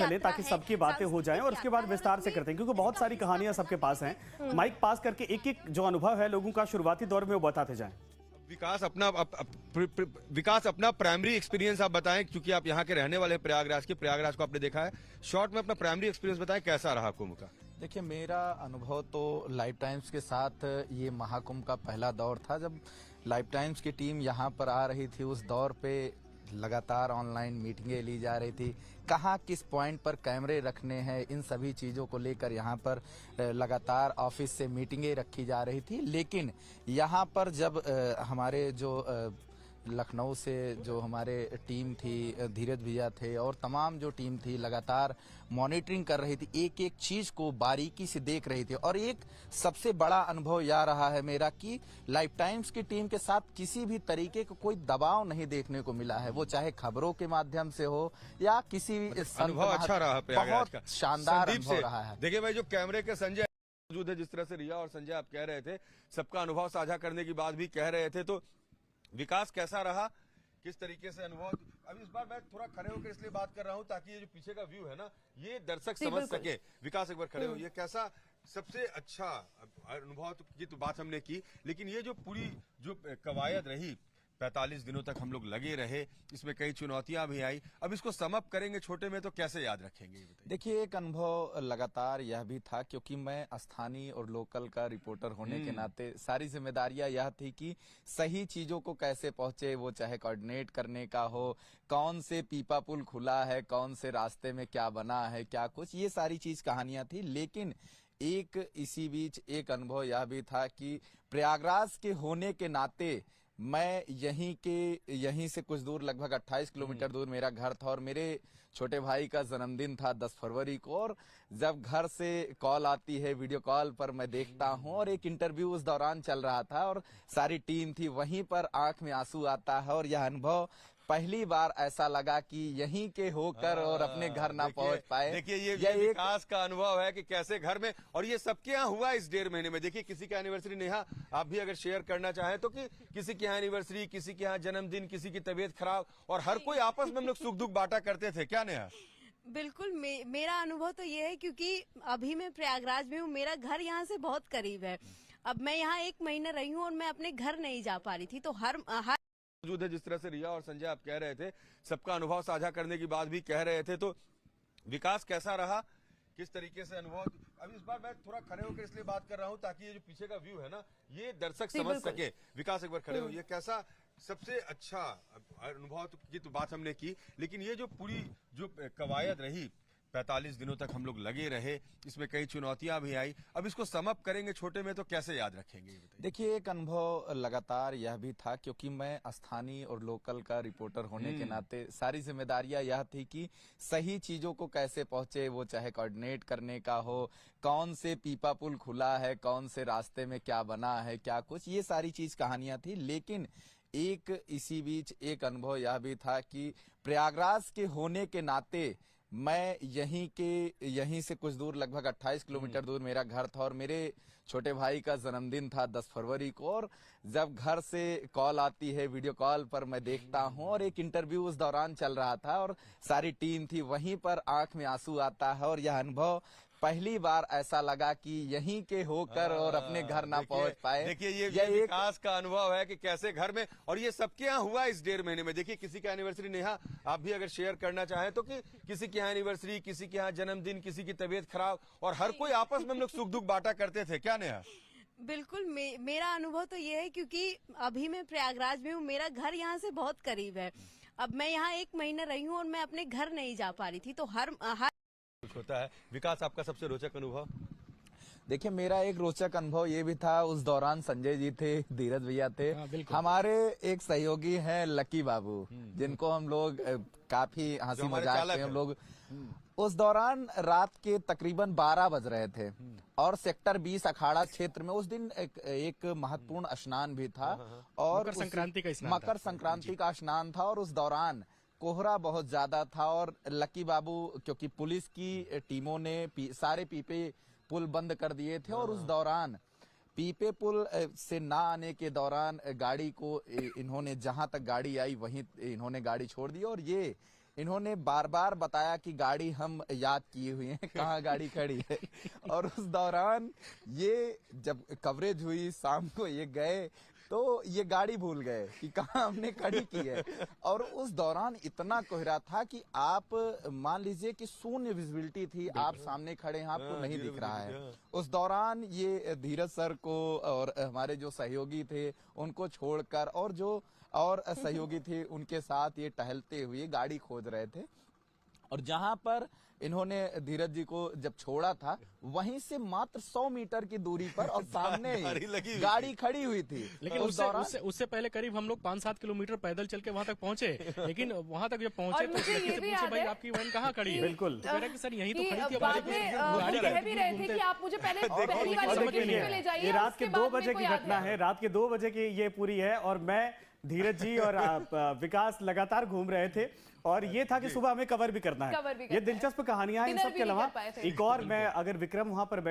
चले ताकि सबकी बातें हो जाएं और उसके बाद विस्तार से करते हैं, क्योंकि बहुत सारी कहानियां सबके पास हैं। माइक पास करके एक एक जो अनुभव है लोगों का शुरुआती दौर में वो बताते जाएं। विकास अपना प्राइमरी एक्सपीरियंस आप बताएं, क्योंकि आप यहाँ के रहने वाले हैं प्रयागराज के, प्रयागराज को आपने देखा है। शॉर्ट में अपना प्राइमरी एक्सपीरियंस बताएं, कैसा रहा कुंभ का। देखिए, मेरा अनुभव तो लाइफ टाइम्स के साथ ये महाकुंभ का पहला दौर था। जब लाइफ टाइम्स की टीम यहाँ पर आ रही थी, उस दौर पे लगातार ऑनलाइन मीटिंगें ली जा रही थी। कहाँ किस पॉइंट पर कैमरे रखने हैं, इन सभी चीज़ों को लेकर यहाँ पर लगातार ऑफिस से मीटिंगें रखी जा रही थी। लेकिन यहाँ पर जब हमारे जो लखनऊ से जो हमारे टीम थी, धीरज भैया थे और तमाम जो टीम थी, लगातार मॉनिटरिंग कर रही थी, एक एक चीज को बारीकी से देख रही थी। और एक सबसे बड़ा अनुभव यह रहा है मेरा कि लाइफ टाइम्स की टीम के साथ किसी भी तरीके का कोई दबाव नहीं देखने को मिला है, वो चाहे खबरों के माध्यम से हो या किसी अनुभव अच्छा रहा प्रयागराज का, शानदार अनुभव रहा है। देखिए भाई, जो कैमरे के संजय मौजूद है, जिस तरह से रिया और संजय आप कह रहे थे, सबका अनुभव साझा करने की बात भी कह रहे थे, तो विकास कैसा रहा, किस तरीके से अनुभव। अभी इस बार मैं थोड़ा खड़े होकर इसलिए बात कर रहा हूं ताकि ये जो पीछे का व्यू है ना, ये दर्शक समझ सके। विकास एक बार खड़े हो, ये कैसा सबसे अच्छा अनुभव की तो बात हमने की, लेकिन ये जो पूरी जो कवायद रही, 45 दिनों तक हम लोग लगे रहे, इसमें कई चुनौतियां भी आई। अब इसको समअप करेंगे छोटे में तो कैसे याद रखेंगे? देखिए, एक अनुभव लगातार यह भी था, क्योंकि मैं स्थानीय और लोकल का रिपोर्टर होने के नाते सारी जिम्मेदारियां यह थी कि सही चीजों को कैसे पहुंचे, वो चाहे कोऑर्डिनेट करने का हो, कौन से पीपा पुल खुला है, कौन से रास्ते में क्या बना है, क्या कुछ, ये सारी चीज कहानियां थी। लेकिन एक इसी बीच एक अनुभव यह भी था कि प्रयागराज के होने के नाते मैं यहीं से कुछ दूर, लगभग 28 किलोमीटर दूर मेरा घर था और मेरे छोटे भाई का जन्मदिन था 10 फरवरी को। और जब घर से कॉल आती है, वीडियो कॉल पर मैं देखता हूं और एक इंटरव्यू उस दौरान चल रहा था और सारी टीम थी, वहीं पर आंख में आंसू आता है। और यह अनुभव पहली बार ऐसा लगा कि यहीं के होकर और अपने घर ना पहुंच पाए। देखिए, ये विकास का अनुभव है कि कैसे घर में, और ये सबके यहाँ हुआ इस 1.5 महीने में। देखिए, किसी का एनिवर्सरी, नेहा आप भी अगर शेयर करना चाहें तो, कि किसी के यहाँ एनिवर्सरी, किसी के यहाँ जन्मदिन, किसी की तबीयत खराब, और हर कोई आपस में हम लोग सुख दुख बांटा करते थे। क्या नेहा? बिल्कुल, मेरा अनुभव तो ये है, क्योंकि अभी मैं प्रयागराज में हूँ, मेरा घर यहाँ से बहुत करीब है। अब मैं यहाँ 1 महीना रही हूँ और मैं अपने घर नहीं जा पा रही थी, तो हर मौजूद है, जिस तरह से रिया और संजय आप कह रहे थे, सबका अनुभव साझा करने की बात भी कह रहे थे, तो विकास कैसा रहा, किस तरीके से अनुभव। अभी इस बार मैं थोड़ा खड़े होकर इसलिए बात कर रहा हूं ताकि ये जो पीछे का व्यू है ना, ये दर्शक समझ सके। विकास एक बार खड़े हो, ये कैसा सबसे अच्छा अनुभव की तो बात हमने की, लेकिन ये जो पूरी जो कवायद रही, 45 दिनों तक हम लोग लगे रहे, इसमें कई चुनौतियां भी आई। अब इसको समअप करेंगे छोटे में तो कैसे याद रखेंगे? देखिए, एक अनुभव लगातार यह भी था, क्योंकि मैं स्थानीय और लोकल का रिपोर्टर होने के नाते सारी जिम्मेदारियां यह थी कि सही चीजों को कैसे पहुंचे, वो चाहे कोऑर्डिनेट करने का हो, कौन से पीपा पुल खुला है, कौन से रास्ते में क्या बना है, क्या कुछ, ये सारी चीज कहानियां थी। लेकिन एक इसी बीच एक अनुभव यह भी था कि प्रयागराज के होने के नाते मैं यहीं से कुछ दूर, लगभग 28 किलोमीटर दूर मेरा घर था और मेरे छोटे भाई का जन्मदिन था 10 फरवरी को। और जब घर से कॉल आती है, वीडियो कॉल पर मैं देखता हूं और एक इंटरव्यू उस दौरान चल रहा था और सारी टीम थी, वहीं पर आंख में आंसू आता है। और यह अनुभव पहली बार ऐसा लगा कि यहीं के होकर और अपने घर ना पहुंच पाए। देखिए, ये विकास का अनुभव है कि कैसे घर में, और ये सबके यहाँ हुआ इस 1.5 महीने में। देखिए, किसी का एनिवर्सरी, नेहा आप भी अगर शेयर करना चाहें तो, कि किसी के यहाँ एनिवर्सरी, किसी के यहाँ जन्मदिन, किसी की तबीयत खराब, और हर कोई आपस में हम लोग सुख दुख बांटा करते थे। क्या नेहा? बिल्कुल, मेरा अनुभव तो ये है, क्योंकि अभी मैं प्रयागराज में हूँ, मेरा घर यहाँ से बहुत करीब है। अब मैं यहाँ 1 महीना रही हूँ और मैं अपने घर नहीं जा पा रही थी, तो हर कुछ होता है। विकास, आपका सबसे रोचक अनुभव? देखिए, मेरा एक रोचक अनुभव ये भी था, उस दौरान संजय जी थे, धीरज भैया थे, हमारे एक सहयोगी हैं लकी बाबू, जिनको हम लोग काफी हंसी मजाक में हम लोग, उस दौरान रात के तकरीबन 12 बज रहे थे और सेक्टर 20 अखाड़ा क्षेत्र में उस दिन एक महत्वपूर्ण स्नान भी था और मकर संक्रांति का स्नान था। और उस दौरान कोहरा बहुत ज्यादा था और लकी बाबू, क्योंकि पुलिस की टीमों ने सारे पीपे पुल बंद कर दिए थे और उस दौरान पीपे पुल से ना आने के दौरान गाड़ी को इन्होंने, जहां तक गाड़ी आई वहीं इन्होंने गाड़ी छोड़ दी और ये इन्होंने बार बार बताया कि गाड़ी हम याद किए हुए हैं, कहाँ गाड़ी खड़ी है। और उस दौरान ये जब कवरेज हुई शाम को, ये गए तो ये गाड़ी भूल गए कि कहाँ हमने खड़ी की है। और उस दौरान इतना कोहरा था कि आप मान लीजिए कि शून्य विजिबिलिटी थी, आप सामने खड़े हैं, आपको नहीं दिख रहा है। उस दौरान ये धीरज सर को और हमारे जो सहयोगी थे उनको छोड़कर और जो और सहयोगी थे उनके साथ ये टहलते हुए गाड़ी खोज रहे थे। और जहां पर इन्होंने धीरज जी को जब छोड़ा था वहीं से मात्र 100 मीटर की दूरी पर और सामने ही गाड़ी खड़ी हुई थी। लेकिन उससे पहले करीब हम लोग 5-7 किलोमीटर पैदल चल के वहां तक पहुंचे, लेकिन वहां तक जब पहुंचे तो मुझे ये भी याद भाई है आपकी वैन कहाँ खड़ी है? बिल्कुल। तो कह रहा कि सर यहीं तो खड़ी थी, बाद में कह भी रहे थे कि आप मुझे पहले पहली वाली लोकेशन पे ले जाइए। ये रात के 2 बजे की घटना है, रात के 2 बजे की ये पूरी है। और मैं, धीरज जी और विकास लगातार घूम रहे थे और ये था कि सुबह हमें कवर भी करना है। ये दिलचस्प कहानियां हैं। इन सब के अलावा एक और, मैं अगर विक्रम वहां पर बैठ